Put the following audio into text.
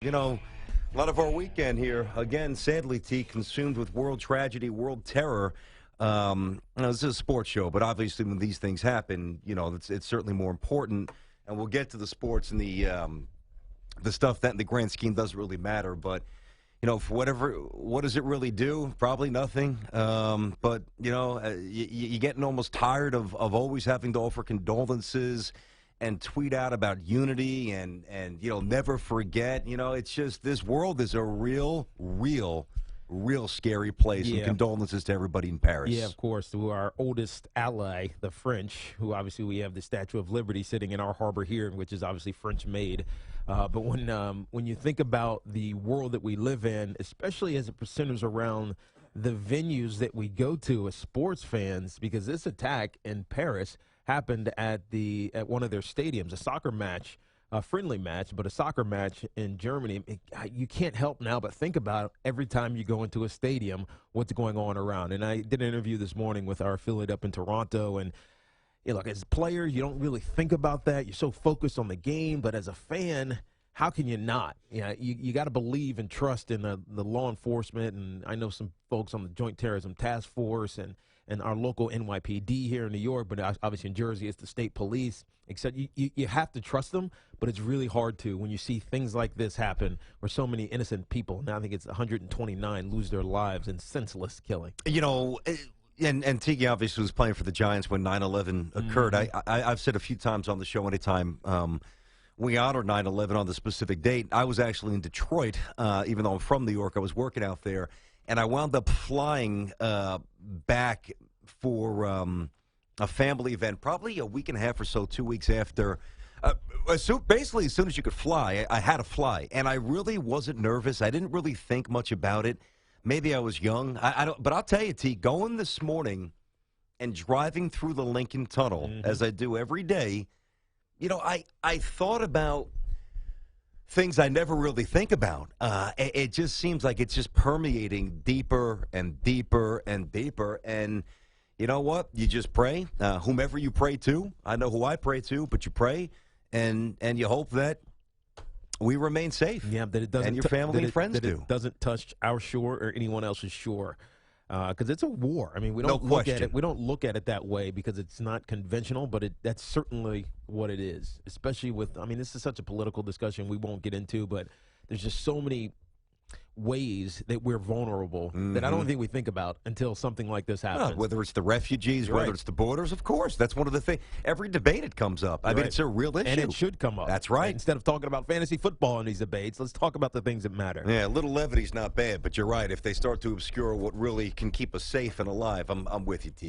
You know, a lot of our weekend here, again, sadly, T, consumed with world tragedy, world terror. This is a sports show, but obviously when these things happen, it's certainly more important. And we'll get to the sports and the stuff that in the grand scheme doesn't really matter. But, for what does it really do? Probably nothing. You're getting almost tired of always having to offer condolences and tweet out about unity and never forget. It's just this world is a real scary place. Yeah. And condolences to everybody in Paris. Yeah, of course, to our oldest ally, the French, who obviously we have the Statue of Liberty sitting in our harbor here, which is obviously French-made. But when you think about the world that we live in, especially as it centers around the venues that we go to as sports fans, because this attack in Paris happened at one of their stadiums, a soccer match, a friendly match, but a soccer match in Germany. You can't help now but think about every time you go into a stadium, what's going on around. And I did an interview this morning with our affiliate up in Toronto, and look, as a player, you don't really think about that. You're so focused on the game, but as a fan, how can you not? You got to believe and trust in the law enforcement, and I know some folks on the Joint Terrorism Task Force and our local NYPD here in New York, but obviously in Jersey, it's the state police. Except you have to trust them, but it's really hard to when you see things like this happen where so many innocent people, now I think it's 129, lose their lives in senseless killing. And Tiki obviously was playing for the Giants when 9/11 occurred. I've said a few times on the show anytime we honor 9/11 on the specific date. I was actually in Detroit, even though I'm from New York. I was working out there, and I wound up flying back for a family event, probably a week and a half or so, 2 weeks after. Basically, as soon as you could fly, I had to fly, and I really wasn't nervous. I didn't really think much about it. Maybe I was young. I don't. But I'll tell you, T, going this morning and driving through the Lincoln Tunnel, as I do every day, I thought about things I never really think about. It just seems like it's just permeating deeper and deeper and deeper. And you know what? You just pray. Whomever you pray to, I know who I pray to, but you pray and you hope that we remain safe. Yeah, that it doesn't. And your family and friends do. It doesn't touch our shore or anyone else's shore. Because it's a war. I mean, we don't No look question. at it. We don't look at it that way because it's not conventional, but that's certainly what it is. Especially with, I mean, this is such a political discussion we won't get into, but there's just so many ways that we're vulnerable that I don't think we think about until something like this happens. Whether it's the refugees, whether it's the borders, of course. That's one of the things. Every debate it comes up. I mean, it's a real issue. And it should come up. That's right. Instead of talking about fantasy football in these debates, let's talk about the things that matter. Yeah, a little levity's not bad, but you're right. If they start to obscure what really can keep us safe and alive, I'm with you, T.